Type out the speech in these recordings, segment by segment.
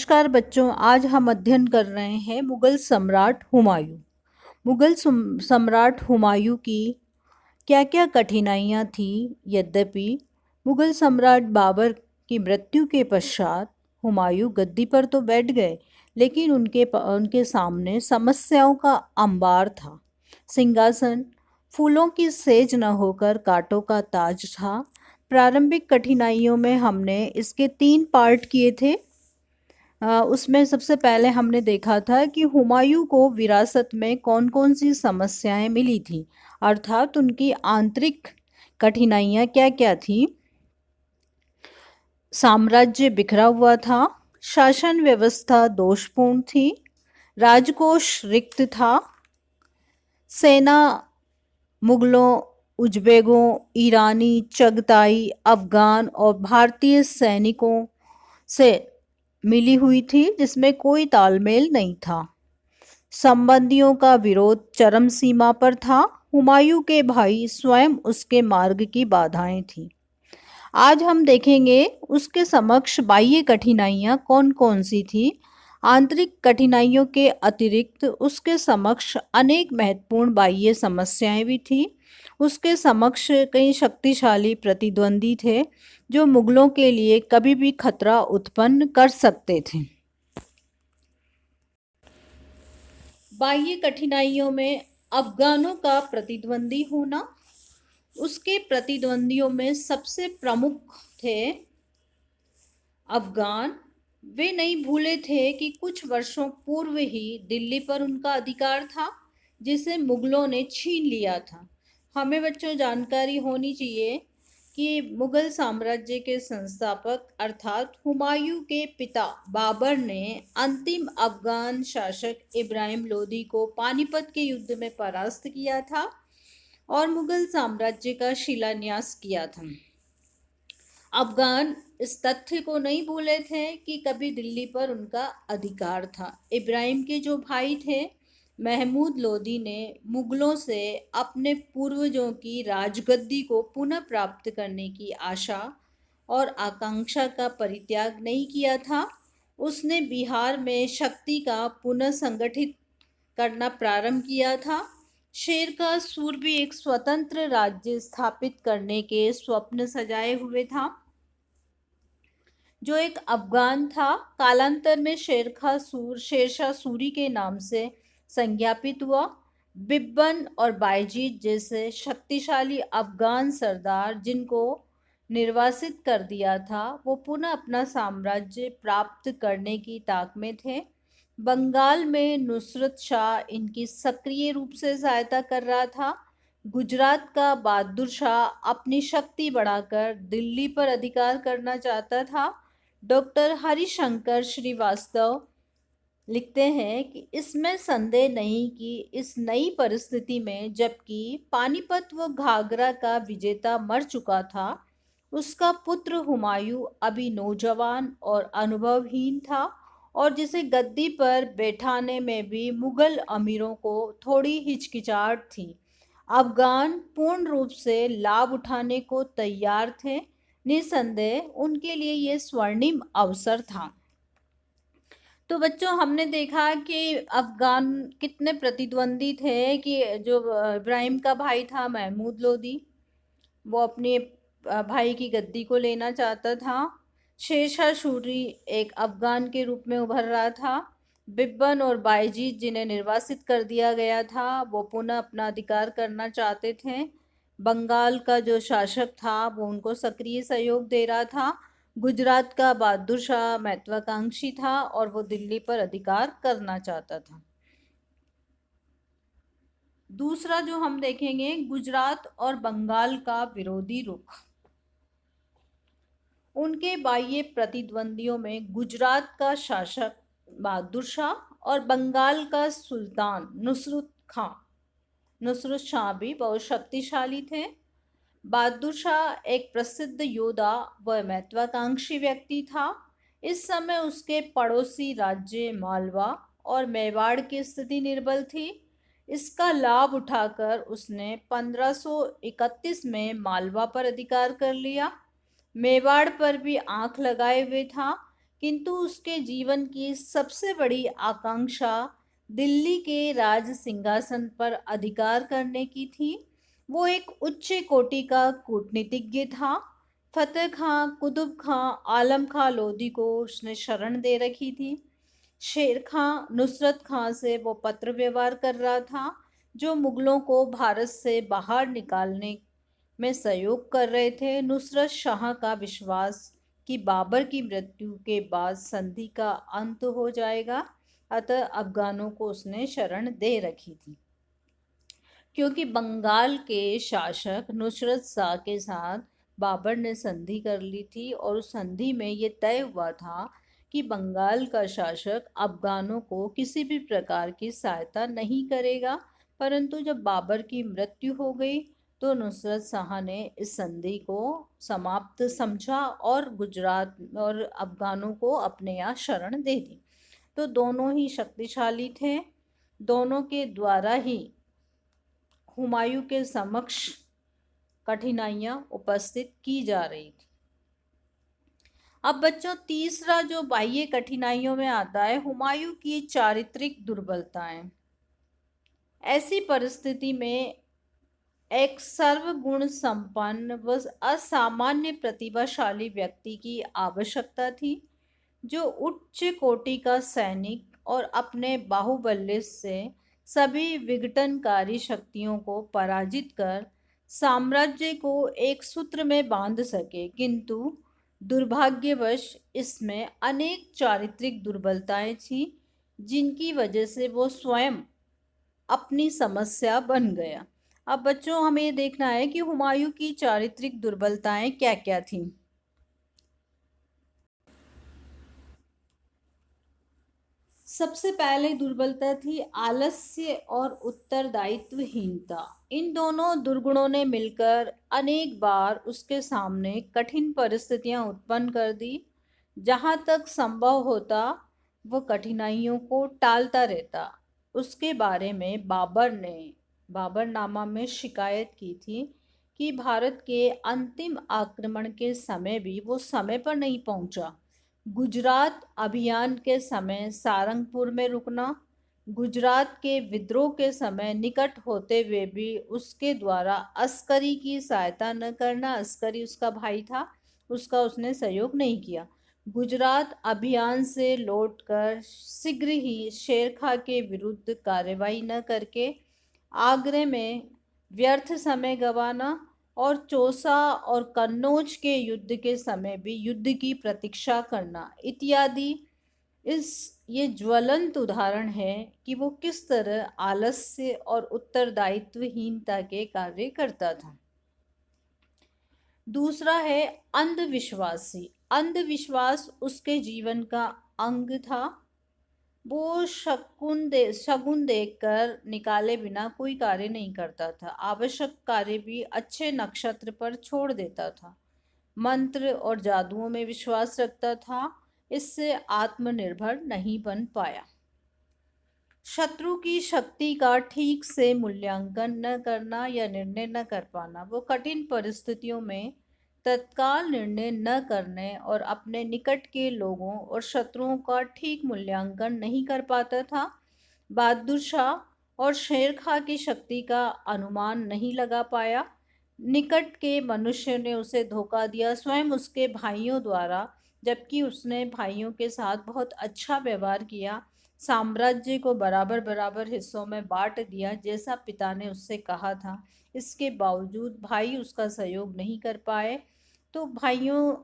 नमस्कार बच्चों, आज हम अध्ययन कर रहे हैं मुगल सम्राट हुमायूं। सम्राट हुमायूं की क्या क्या कठिनाइयाँ थीं। यद्यपि मुगल सम्राट बाबर की मृत्यु के पश्चात हुमायूं गद्दी पर तो बैठ गए, लेकिन उनके सामने समस्याओं का अंबार था। सिंहासन फूलों की सेज न होकर कांटों का ताज था। प्रारंभिक कठिनाइयों में हमने इसके 3 पार्ट किए थे। उसमें सबसे पहले हमने देखा था कि हुमायूं को विरासत में कौन कौन सी समस्याएं मिली थी, अर्थात उनकी आंतरिक कठिनाइयां क्या क्या थी। साम्राज्य बिखरा हुआ था, शासन व्यवस्था दोषपूर्ण थी, राजकोष रिक्त था, सेना मुगलों, उज्बेकों, ईरानी, चगताई, अफगान और भारतीय सैनिकों से मिली हुई थी, जिसमें कोई तालमेल नहीं था। संबंधियों का विरोध चरम सीमा पर था। हुमायूं के भाई स्वयं उसके मार्ग की बाधाएं थीं। आज हम देखेंगे उसके समक्ष बाह्य कठिनाइयां कौन कौन सी थी। आंतरिक कठिनाइयों के अतिरिक्त उसके समक्ष अनेक महत्वपूर्ण बाह्य समस्याएं भी थी। उसके समक्ष कई शक्तिशाली प्रतिद्वंदी थे जो मुगलों के लिए कभी भी खतरा उत्पन्न कर सकते थे। बाह्य कठिनाइयों में अफगानों का प्रतिद्वंदी होना। उसके प्रतिद्वंदियों में सबसे प्रमुख थे अफगान। वे नहीं भूले थे कि कुछ वर्षों पूर्व ही दिल्ली पर उनका अधिकार था, जिसे मुगलों ने छीन लिया था। हमें बच्चों जानकारी होनी चाहिए कि मुगल साम्राज्य के संस्थापक अर्थात हुमायूं के पिता बाबर ने अंतिम अफगान शासक इब्राहिम लोदी को पानीपत के युद्ध में परास्त किया था और मुगल साम्राज्य का शिलान्यास किया था। अफगान इस तथ्य को नहीं भूले थे कि कभी दिल्ली पर उनका अधिकार था। इब्राहिम के जो भाई थे महमूद लोदी ने मुगलों से अपने पूर्वजों की राजगद्दी को पुनः प्राप्त करने की आशा और आकांक्षा का परित्याग नहीं किया था। उसने बिहार में शक्ति का पुनः संगठित करना प्रारंभ किया था। शेर का सूर भी एक स्वतंत्र राज्य स्थापित करने के स्वप्न सजाए हुए था, जो एक अफगान था। कालांतर में शेरशाह सूरी के नाम से संज्ञापित हुआ। बिब्बन और बायजीत जैसे शक्तिशाली अफगान सरदार जिनको निर्वासित कर दिया था, वो पुनः अपना साम्राज्य प्राप्त करने की ताक में थे। बंगाल में नुसरत शाह इनकी सक्रिय रूप से सहायता कर रहा था। गुजरात का बहादुर शाह अपनी शक्ति बढ़ाकर दिल्ली पर अधिकार करना चाहता था। डॉक्टर हरिशंकर श्रीवास्तव लिखते हैं कि इसमें संदेह नहीं कि इस नई परिस्थिति में, जबकि पानीपत व घाघरा का विजेता मर चुका था, उसका पुत्र हुमायूं अभी नौजवान और अनुभवहीन था और जिसे गद्दी पर बैठाने में भी मुगल अमीरों को थोड़ी हिचकिचाहट थी। अफगान पूर्ण रूप से लाभ उठाने को तैयार थे। निसंदेह उनके लिए ये स्वर्णिम अवसर था। तो बच्चों, हमने देखा कि अफगान कितने प्रतिद्वंदी थे कि जो इब्राहिम का भाई था महमूद लोदी, वो अपने भाई की गद्दी को लेना चाहता था। शेरशाह सूरी एक अफगान के रूप में उभर रहा था। बिब्बन और बायजीत जिन्हें निर्वासित कर दिया गया था, वो पुनः अपना अधिकार करना चाहते थे। बंगाल का जो शासक था वो उनको सक्रिय सहयोग दे रहा था। गुजरात का बहादुर शाह महत्वाकांक्षी था और वो दिल्ली पर अधिकार करना चाहता था। दूसरा जो हम देखेंगे, गुजरात और बंगाल का विरोधी रुख। उनके बाह्य प्रतिद्वंदियों में गुजरात का शासक बहादुर शाह और बंगाल का सुल्तान नुसरत शाह भी बहुत शक्तिशाली थे। बहादुर शाह एक प्रसिद्ध योद्धा व महत्वाकांक्षी व्यक्ति था। इस समय उसके पड़ोसी राज्य मालवा और मेवाड़ की स्थिति निर्बल थी। इसका लाभ उठाकर उसने 1531 में मालवा पर अधिकार कर लिया। मेवाड़ पर भी आंख लगाए हुए था किंतु उसके जीवन की सबसे बड़ी आकांक्षा दिल्ली के राज सिंहासन पर अधिकार करने की थी। वो एक उच्च कोटि का कूटनीतिज्ञ था। फतेह खां, कुतुब खां, आलम खां लोधी को उसने शरण दे रखी थी। शेर खां, नुसरत खां से वो पत्र व्यवहार कर रहा था, जो मुगलों को भारत से बाहर निकालने में सहयोग कर रहे थे। नुसरत शाह का विश्वास कि बाबर की मृत्यु के बाद संधि का अंत हो जाएगा, अतः अफगानों को उसने शरण दे रखी थी। क्योंकि बंगाल के शासक नुसरत शाह के साथ बाबर ने संधि कर ली थी और उस संधि में ये तय हुआ था कि बंगाल का शासक अफगानों को किसी भी प्रकार की सहायता नहीं करेगा। परंतु जब बाबर की मृत्यु हो गई तो नुसरत शाह ने इस संधि को समाप्त समझा और गुजरात और अफगानों को अपने यहाँ शरण दे दी। तो दोनों ही शक्तिशाली थे। दोनों के द्वारा ही हुमायूं के समक्ष कठिनाइयां उपस्थित की जा रही थी। अब बच्चों, तीसरा जो बाह्य कठिनाइयों में आता है, हुमायूं की चारित्रिक दुर्बलताएं। ऐसी परिस्थिति में एक सर्वगुण संपन्न व असामान्य प्रतिभाशाली व्यक्ति की आवश्यकता थी, जो उच्च कोटि का सैनिक और अपने बाहुबल्य से सभी विघटनकारी शक्तियों को पराजित कर साम्राज्य को एक सूत्र में बांध सके। किंतु दुर्भाग्यवश इसमें अनेक चारित्रिक दुर्बलताएं थीं, जिनकी वजह से वो स्वयं अपनी समस्या बन गया। अब बच्चों, हमें ये देखना है कि हुमायूं की चारित्रिक दुर्बलताएं क्या क्या थीं। सबसे पहले दुर्बलता थी आलस्य और उत्तरदायित्वहीनता। इन दोनों दुर्गुणों ने मिलकर अनेक बार उसके सामने कठिन परिस्थितियां उत्पन्न कर दी। जहां तक संभव होता वह कठिनाइयों को टालता रहता। उसके बारे में बाबर ने बाबरनामा में शिकायत की थी कि भारत के अंतिम आक्रमण के समय भी वो समय पर नहीं पहुंचा। गुजरात अभियान के समय सारंगपुर में रुकना, गुजरात के विद्रोह के समय निकट होते हुए भी उसके द्वारा अस्करी की सहायता न करना। अस्करी उसका भाई था, उसका उसने सहयोग नहीं किया। गुजरात अभियान से लौटकर शीघ्र ही शेरखा के विरुद्ध कार्रवाई न करके आगरे में व्यर्थ समय गंवाना और चौसा और कन्नौज के युद्ध के समय भी युद्ध की प्रतीक्षा करना इत्यादि इस ये ज्वलंत उदाहरण है कि वो किस तरह आलस्य और उत्तरदायित्वहीनता के कार्य करता था। दूसरा है अंधविश्वासी। अंधविश्वास उसके जीवन का अंग था। वो शगुन देखकर निकाले बिना कोई कार्य नहीं करता था। आवश्यक कार्य भी अच्छे नक्षत्र पर छोड़ देता था। मंत्र और जादुओं में विश्वास रखता था। इससे आत्मनिर्भर नहीं बन पाया। शत्रु की शक्ति का ठीक से मूल्यांकन न करना या निर्णय न कर पाना। वो कठिन परिस्थितियों में तत्काल निर्णय न करने और अपने निकट के लोगों और शत्रुओं का ठीक मूल्यांकन नहीं कर पाता था। बहादुर शाह और शेर खां की शक्ति का अनुमान नहीं लगा पाया। निकट के मनुष्य ने उसे धोखा दिया, स्वयं उसके भाइयों द्वारा, जबकि उसने भाइयों के साथ बहुत अच्छा व्यवहार किया। साम्राज्य को बराबर बराबर हिस्सों में बांट दिया, जैसा पिता ने उससे कहा था। इसके बावजूद भाई उसका सहयोग नहीं कर पाए। तो भाइयों,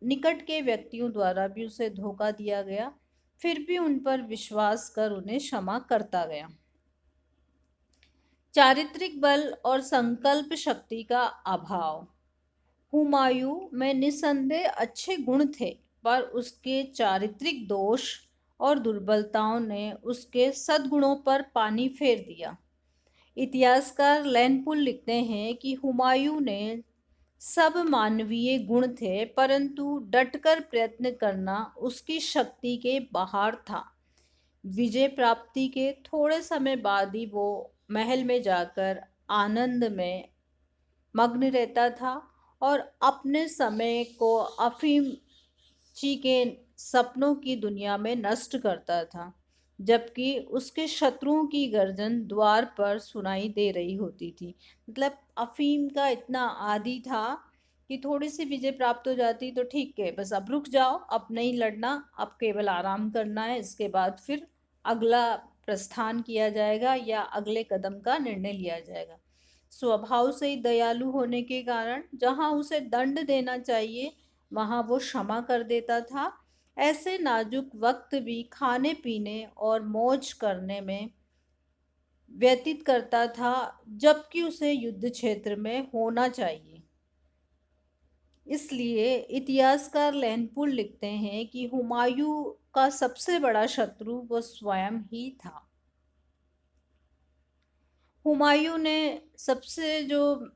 निकट के व्यक्तियों द्वारा भी उसे धोखा दिया गया, फिर भी उन पर विश्वास कर उन्हें क्षमा करता गया। चारित्रिक बल और संकल्प शक्ति का अभाव। हुमायूं में निसंदेह अच्छे गुण थे, पर उसके चारित्रिक दोष और दुर्बलताओं ने उसके सद्गुणों पर पानी फेर दिया। इतिहासकार लैनपुल लिखते हैं कि हुमायूं ने सब मानवीय गुण थे, परंतु डटकर प्रयत्न करना उसकी शक्ति के बाहर था। विजय प्राप्ति के थोड़े समय बाद ही वो महल में जाकर आनंद में मग्न रहता था और अपने समय को अफीम ची के सपनों की दुनिया में नष्ट करता था, जबकि उसके शत्रुओं की गर्जन द्वार पर सुनाई दे रही होती थी। मतलब अफीम का इतना आदी था कि थोड़ी सी विजय प्राप्त हो जाती तो ठीक है, बस अब रुक जाओ, अब नहीं लड़ना, अब केवल आराम करना है, इसके बाद फिर अगला प्रस्थान किया जाएगा या अगले कदम का निर्णय लिया जाएगा। स्वभाव से ही दयालु होने के कारण जहां उसे दंड देना चाहिए वहां वो क्षमा कर देता था। ऐसे नाजुक वक्त भी खाने पीने और मौज करने में व्यतीत करता था, जबकि उसे युद्ध क्षेत्र में होना चाहिए। इसलिए इतिहासकार लैनपुल लिखते हैं कि हुमायूं का सबसे बड़ा शत्रु वो स्वयं ही था। हुमायूं ने सबसे जो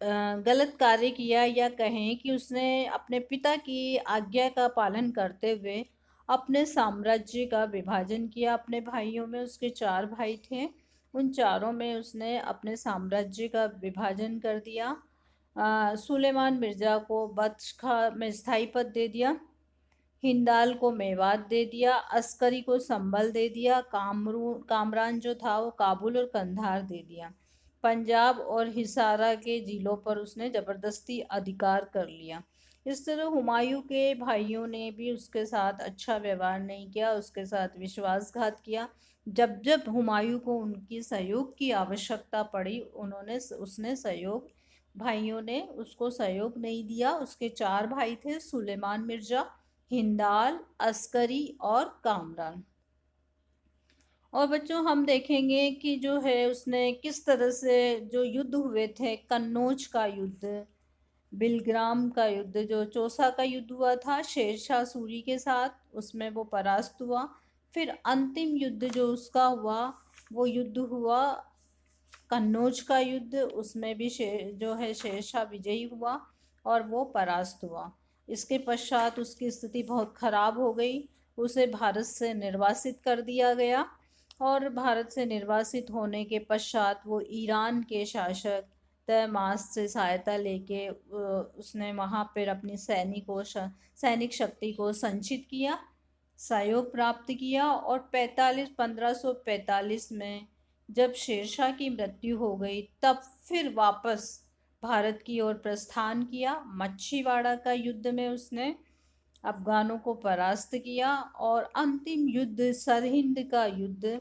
गलत कार्य किया, या कहें कि उसने अपने पिता की आज्ञा का पालन करते हुए अपने साम्राज्य का विभाजन किया। अपने भाइयों में उसके 4 भाई थे, उन चारों में उसने अपने साम्राज्य का विभाजन कर दिया। सुलेमान मिर्जा को बख्शा में स्थायी पद दे दिया, हिंदाल को मेवात दे दिया, अस्करी को संभल दे दिया, कामरान जो था वो काबुल और कंधार दे दिया। पंजाब और हिसारा के जिलों पर उसने जबरदस्ती अधिकार कर लिया। इस तरह हुमायूं के भाइयों ने भी उसके साथ अच्छा व्यवहार नहीं किया, उसके साथ विश्वासघात किया। जब जब हुमायूं को उनकी सहयोग की आवश्यकता पड़ी, उसने सहयोग भाइयों ने उसको सहयोग नहीं दिया। उसके 4 भाई थे, सुलेमान मिर्जा, हिंदाल, अस्करी और कामरान। और बच्चों हम देखेंगे कि जो है उसने किस तरह से जो युद्ध हुए थे, कन्नौज का युद्ध, बिलग्राम का युद्ध, जो चौसा का युद्ध हुआ था शेरशाह सूरी के साथ, उसमें वो परास्त हुआ। फिर अंतिम युद्ध जो उसका हुआ, वो युद्ध हुआ कन्नौज का युद्ध, उसमें भी जो है शेरशाह विजयी हुआ और वो परास्त हुआ। इसके पश्चात उसकी स्थिति बहुत खराब हो गई, उसे भारत से निर्वासित कर दिया गया। और भारत से निर्वासित होने के पश्चात वो ईरान के शासक तहमास से सहायता लेके उसने वहाँ पर अपनी सैनिक शक्ति को संचित किया, सहयोग प्राप्त किया। और 1545 में जब शेरशाह की मृत्यु हो गई, तब फिर वापस भारत की ओर प्रस्थान किया। मच्छीवाड़ा का युद्ध में उसने अफगानों को परास्त किया। और अंतिम युद्ध सरहिंद का युद्ध,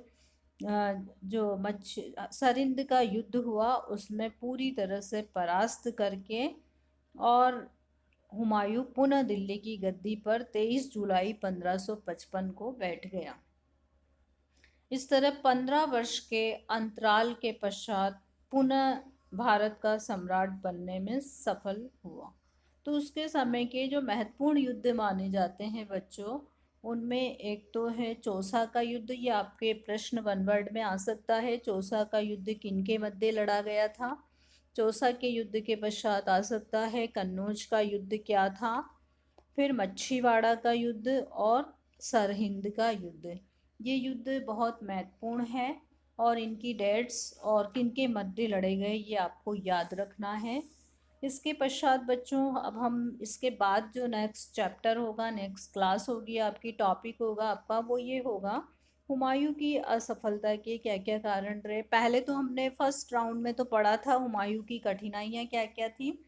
सरहिंद का युद्ध हुआ, उसमें पूरी तरह से परास्त करके और हुमायूं पुनः दिल्ली की गद्दी पर 23 जुलाई 1555 को बैठ गया। इस तरह 15 वर्ष के अंतराल के पश्चात पुनः भारत का सम्राट बनने में सफल हुआ। तो उसके समय के जो महत्वपूर्ण युद्ध माने जाते हैं बच्चों, उनमें एक तो है चौसा का युद्ध। ये आपके प्रश्न 1 वर्ड में आ सकता है। चौसा का युद्ध किनके मध्य लड़ा गया था? चौसा के युद्ध के पश्चात आ सकता है कन्नौज का युद्ध क्या था, फिर मच्छीवाड़ा का युद्ध और सरहिंद का युद्ध। ये युद्ध बहुत महत्वपूर्ण है और इनकी डेट्स और किन के मध्य लड़े गए ये आपको याद रखना है। इसके पश्चात बच्चों अब हम इसके बाद जो नेक्स्ट चैप्टर होगा, नेक्स्ट क्लास होगी आपकी, टॉपिक होगा आपका, वो ये होगा हुमायूं की असफलता के क्या क्या कारण रहे। पहले तो हमने फर्स्ट राउंड में तो पढ़ा था हुमायूं की कठिनाइयाँ क्या क्या थी।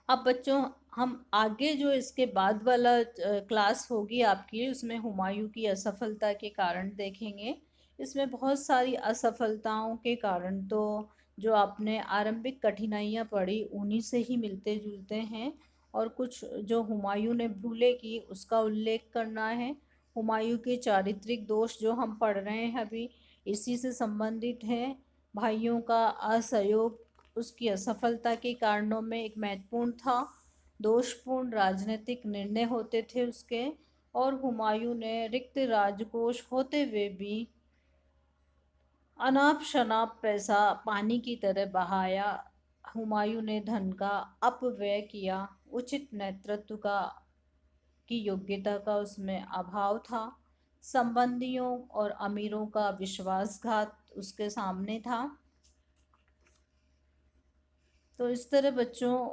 अब बच्चों हम आगे जो इसके बाद वाला क्लास होगी आपकी, उसमें हुमायूं की असफलता के कारण देखेंगे। इसमें बहुत सारी असफलताओं के कारण तो जो आपने आरंभिक कठिनाइयाँ पढ़ी उन्हीं से ही मिलते जुलते हैं, और कुछ जो हुमायूं ने भूले की उसका उल्लेख करना है। हुमायूं के चारित्रिक दोष जो हम पढ़ रहे हैं अभी, इसी से संबंधित हैं। भाइयों का असहयोग उसकी असफलता के कारणों में एक महत्वपूर्ण था। दोषपूर्ण राजनीतिक निर्णय होते थे उसके, और हुमायूं ने रिक्त राजकोष होते हुए भी अनाप शनाप पैसा पानी की तरह बहाया। हुमायूं ने धन का अपव्यय किया। उचित नेतृत्व की योग्यता का उसमें अभाव था। संबंधियों और अमीरों का विश्वासघात उसके सामने था। तो इस तरह बच्चों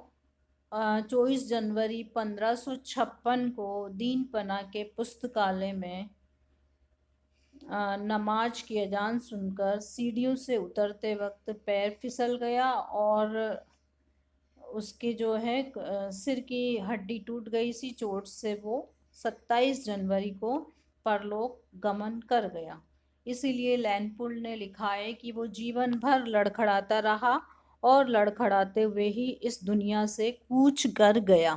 24 जनवरी 1556 को दीनपना के पुस्तकालय में नमाज की अजान सुनकर सीढ़ियों से उतरते वक्त पैर फिसल गया और उसके जो है सिर की हड्डी टूट गई सी चोट से वो 27 जनवरी को परलोक गमन कर गया। इसीलिए लैनपुल ने लिखा है कि वो जीवन भर लड़खड़ाता रहा और लड़खड़ाते हुए ही इस दुनिया से कूच कर गया।